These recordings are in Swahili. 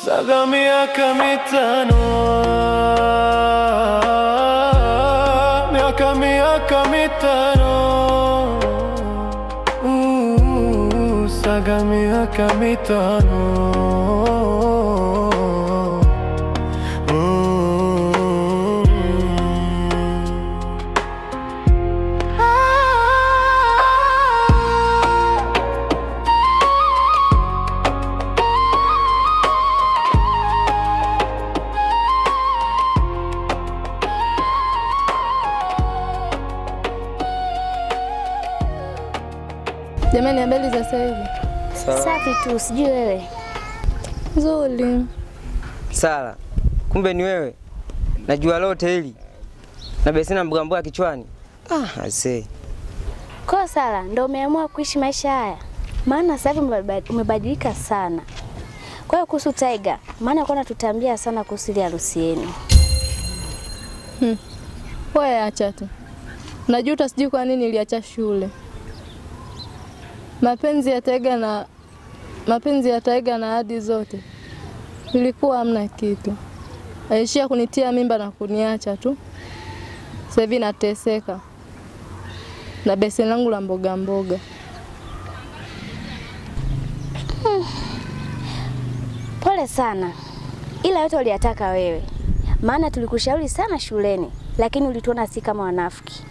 Saga miaka mitano, miaka mitano, saga miaka mitano. Jamani, habari za sasa hivi? Safi tu, sijui wewe. Nzuri. Sala, kumbe ni wewe. Najua lote hili. Na besina mbugamboa kichwani. Ase. Kwa Sala, ndio umeamua kuishi maisha haya? Maana sasa hivi umebadilika sana. Kwa hiyo kuhusu Tiger, maana kwa natutambia sana kuhusu ile harusi yenu. Wewe acha tu. Najuta sijui kwa nini niliacha shule. Mapenzi ya Tiger na hadi zote ilikuwa hamna kitu. Aishia kunitia mimba na kuniacha tu. Sasa hivi nateseka na beseni langu la mboga mboga. Pole sana. Ila yote uliyataka wewe. Maana tulikushauri sana shuleni, lakini ulituona si kama wanafiki.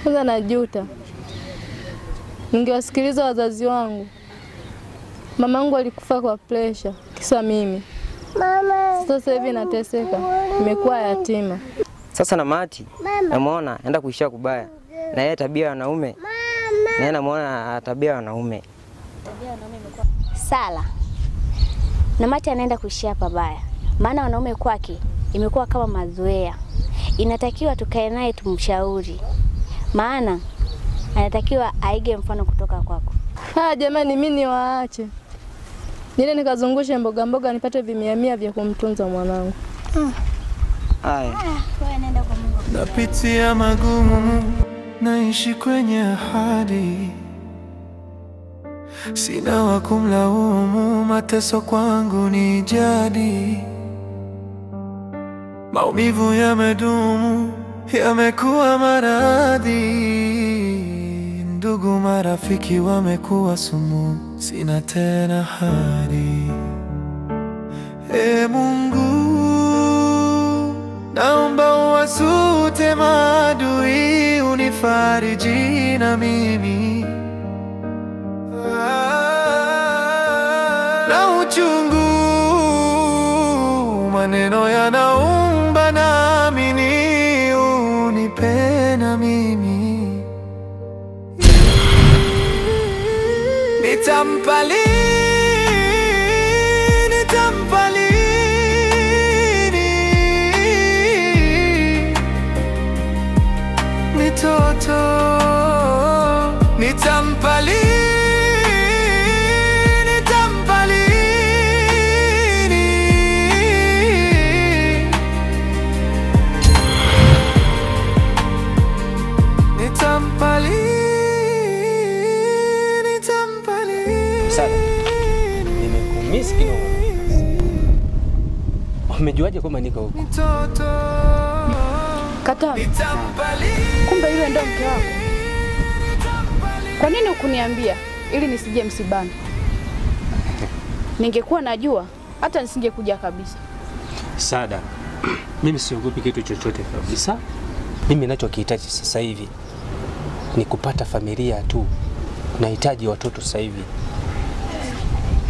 Kwanza najuta. Ningewasikiliza wazazi wangu. Mamangu alikufa kwa pressure kisa mimi. Sasa hivi nateseka, nimekuwa yatima. Sasa na Mati, namuona enda kuishia kubaya. Na yeye tabia ya wanaume. Na yeye namuona tabia ya wanaume. Sala. Na Mati anaenda kuishia pabaya. Maana wanaume kwake imekuwa kama mazoea. Inatakiwa tukae naye tumshauri. Maana anatakiwa aige mfano kutoka kwako. Jamani, mimi niwaache. Nile nikazungushe mboga mboga nipate vimiamia vya kumtunza mwanangu. Haya. Wewe nenda kwa Mungu. Napitia magumu, naishi kwenye ahadi. Sina wa kumlaumu, mateso kwangu ni jadi. Maumivu yamedumu, yamekuwa maradhi. Ndugu marafiki wamekuwa sumu, sina tena hadi. Mungu, naomba uwasute maadui, unifariji na mimi. Na uchungu, maneno yanaumba naamini, unipe na mimi. Nitampa lini mitoto, nitampa lini Sala, nimekumisi kidogo. Umejuaje kwamba niko huko? Kata. Kumbe yule ndo mke wako. Kwa nini hukuniambia ili nisije msibani? Ningekuwa najua hata nisingekuja kabisa. Sada, mimi siogopi kitu chochote kabisa. Mimi ninachokihitaji sasa hivi ni kupata familia tu. Nahitaji watoto sasa hivi.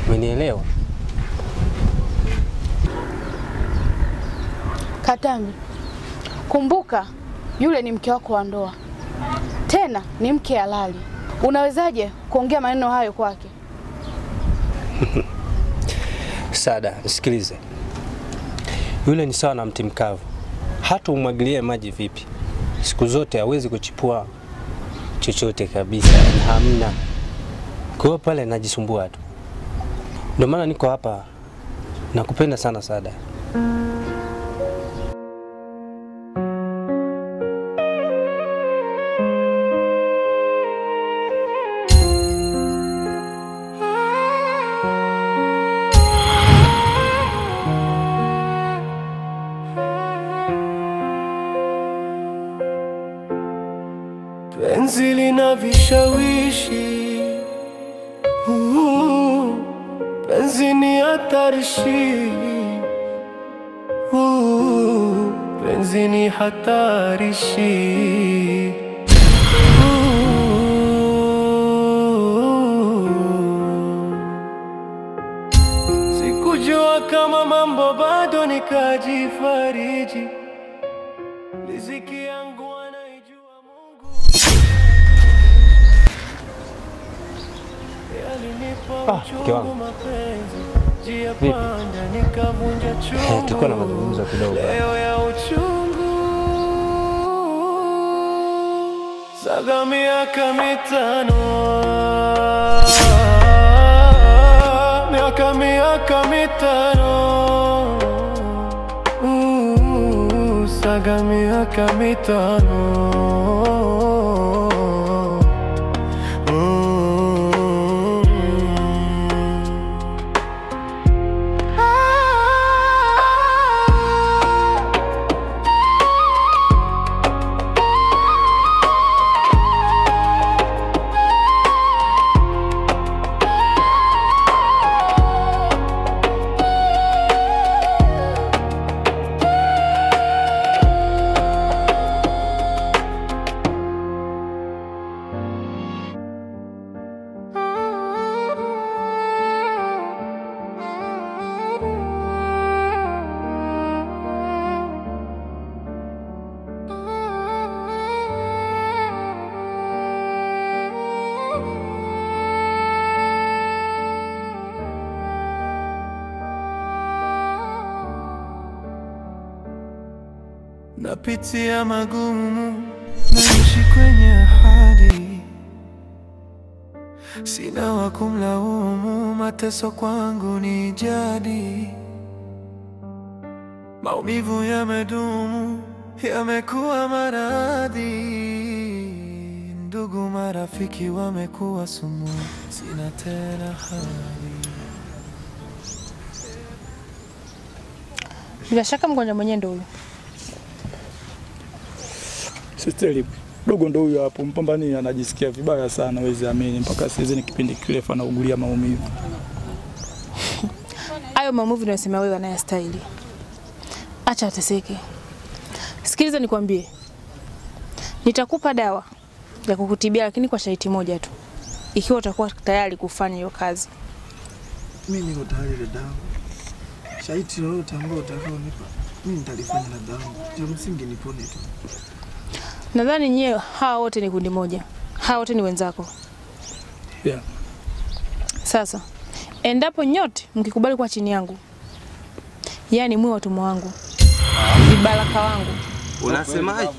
Umenielewa? Katambi, kumbuka yule ni mke wako wa ndoa. Tena ni mke halali. Unawezaje kuongea maneno hayo kwake? Sada, nisikilize. Yule ni sawa na mti mkavu. Hata umwagilie maji vipi, siku zote hawezi kuchipua chochote kabisa. Hamna. Kwa hiyo pale najisumbua tu. Ndio maana niko hapa. Nakupenda sana Sada. penzi ni hatarishi, penzi ni hatarishi. Sikujua kama mambo bado, nikajifariji. Riziki yangu anaijua Mungu. Alinipa uchungu mapenzi, njia panda nikavunja chungu. Tulikuwa na mazungumzo kidogo. Leo ya uchungu, saga miaka mitano, miaka mitano, saga miaka mitano. Napitia magumu, naishi kwenye ahadi, sina wa kumlaumu, mateso kwangu ni jadi. Maumivu yamedumu, yamekuwa maradhi, ndugu marafiki wamekuwa sumu, sina tena hali. Bila shaka mgonjwa mwenyewe ndio huyo. Sisteri, dogo ndo huyo hapo, mpambani anajisikia vibaya sana, wezi amini, mpaka sasa ni kipindi kirefu anaugulia maumivu. Hayo maumivu unayosema wewe anayastahili. Acha ateseke. Sikiliza nikwambie. Nitakupa dawa ya kukutibia, lakini kwa sharti moja tu. Ikiwa utakuwa tayari kufanya hiyo kazi. Mimi niko tayari na dawa. Sharti lolote ambalo utakaonipa, mimi nitalifanya na dawa. Cha msingi nipone tu. Nadhani nyewe hawa wote ni kundi moja. Hawa wote ni wenzako. Yeah. Sasa, endapo nyote mkikubali kwa chini yangu, yani mwe watumwa wangu, ni baraka wangu. Unasemaje?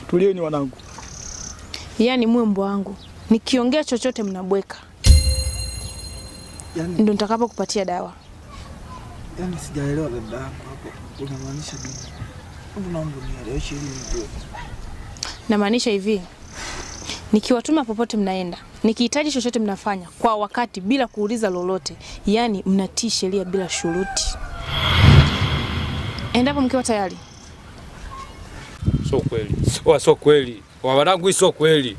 Tulieni wanangu. Yani mwe mbwa wangu. Nikiongea chochote mnabweka. Yani ndio nitakapo kupatia dawa. Yani sijaelewa dada yako hapo. Unamaanisha nini? Naomba nieleweshe ili nijue. Namaanisha hivi. Nikiwatuma popote mnaenda, nikihitaji chochote mnafanya kwa wakati bila kuuliza lolote, yani mnatii sheria bila shuruti. Endapo mkiwa tayari. Sio kweli. Sio kweli. Wanangu, sio kweli.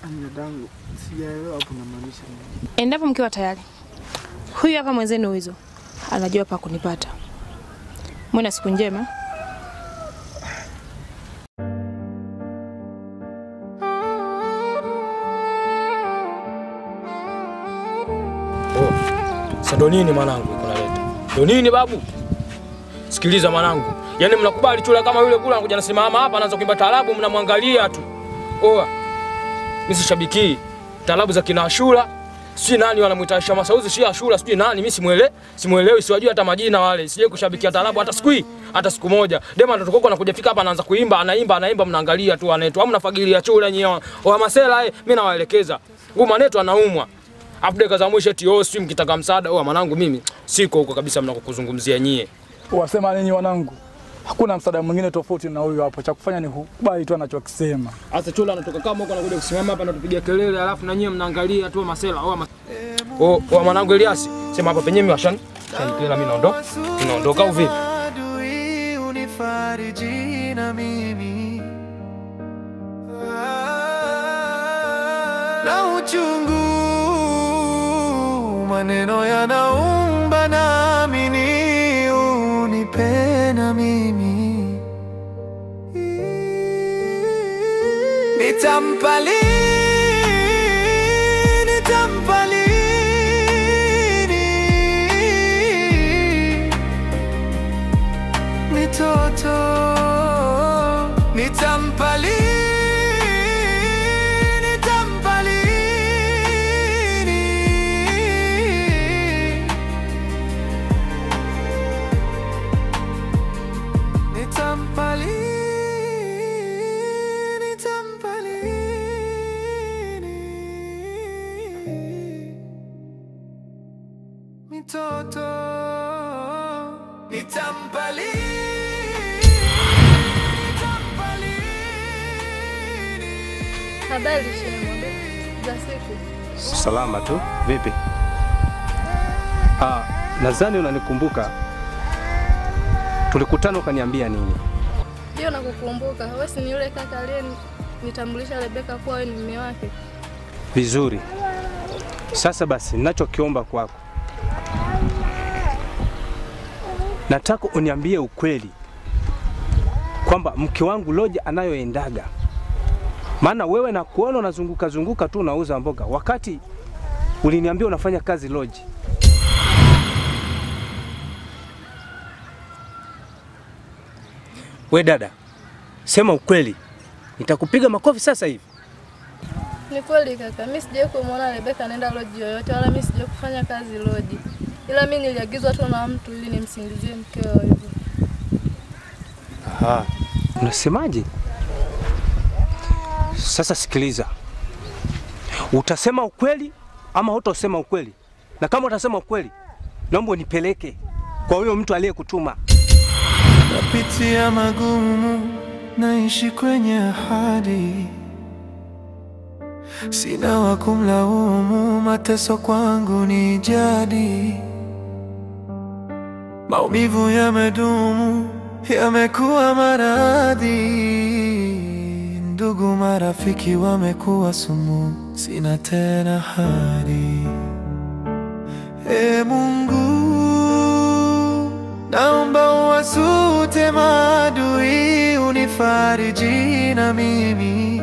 Dadangu, sijaelewa hapo unamaanisha nini? Endapo mkiwa tayari. Huyu hapa mwenzenu hizo. Anajua pa kunipata. Mwe na siku njema. Ndo nini mwanangu kunaleta? Ndo nini babu? Sikiliza mwanangu. Yaani mnakubali chula kama yule kula anakuja anasimama hapa anaanza kuimba taarabu mnamwangalia tu. Oa. Mimi si shabiki. Taarabu za kina Ashura. Si nani wanamuita Aisha Masauzi, si Ashura, sijui nani, mimi simuelewi, siwajui hata majina wale. Sije kushabikia taarabu hata siku moja. Dema ndo tukoko anakuja fika hapa anaanza kuimba, anaimba mnaangalia tu anaitwa. Hamna fagilia chula nyewe. Oa masela mimi nawaelekeza. Huyu manetu anaumwa. Afdeka za mwisho eti si mkitaka msaada. Mwanangu mimi siko huko kabisa mnakokuzungumzia nyie. Wasema nini wanangu? Hakuna msaada mwingine tofauti na huyu hapo. Cha kufanya ni kubali tu anachokisema. Hata chula anatoka kama huko anakuja kusimama hapa na tupigia kelele alafu na nyie mnaangalia tu masela. Mwanangu Elias, sema hapa penyewe mimi washani. Kila mimi naondoka au vipi? Unifariji na mimi. Na uchungu maneno yanaumba, naamini unipenda mimi. Nitampa lini mitoto, nitampa lini mitoto, nitampa lini. Habari shema za siku. Salama tu. Vipi? Nadhani unanikumbuka. Tulikutana ukaniambia nini? Ndio nakukumbuka. Wewe si ni yule kaka aliyenitambulisha Rebeka kuwa wewe ni mume wake? Vizuri. Sasa basi ninachokiomba kwako, nataka uniambie ukweli kwamba mke wangu Loji anayoendaga. Maana wewe na kuona unazunguka tu unauza mboga, wakati uliniambia unafanya kazi Loji. We dada, sema ukweli. Nitakupiga makofi sasa hivi. Ni kweli kaka, mimi sijawahi kumuona Rebeka anaenda Loji yoyote, wala mimi sijawahi kufanya kazi Loji. Ila mimi niliagizwa tu na mtu ili nimsingizie mkeo hivyo. Unasemaje? Sasa sikiliza. Utasema ukweli ama hutasema ukweli? Na kama utasema ukweli, naomba unipeleke kwa huyo mtu aliyekutuma. Napitia magumu, naishi kwenye ahadi, sina wa kumlaumu, mateso kwangu ni jadi. Maumivu yamedumu, yamekuwa maradhi, ndugu marafiki wamekuwa sumu, sina tena hadi. Mungu, naomba uwasute maadui, unifariji na mimi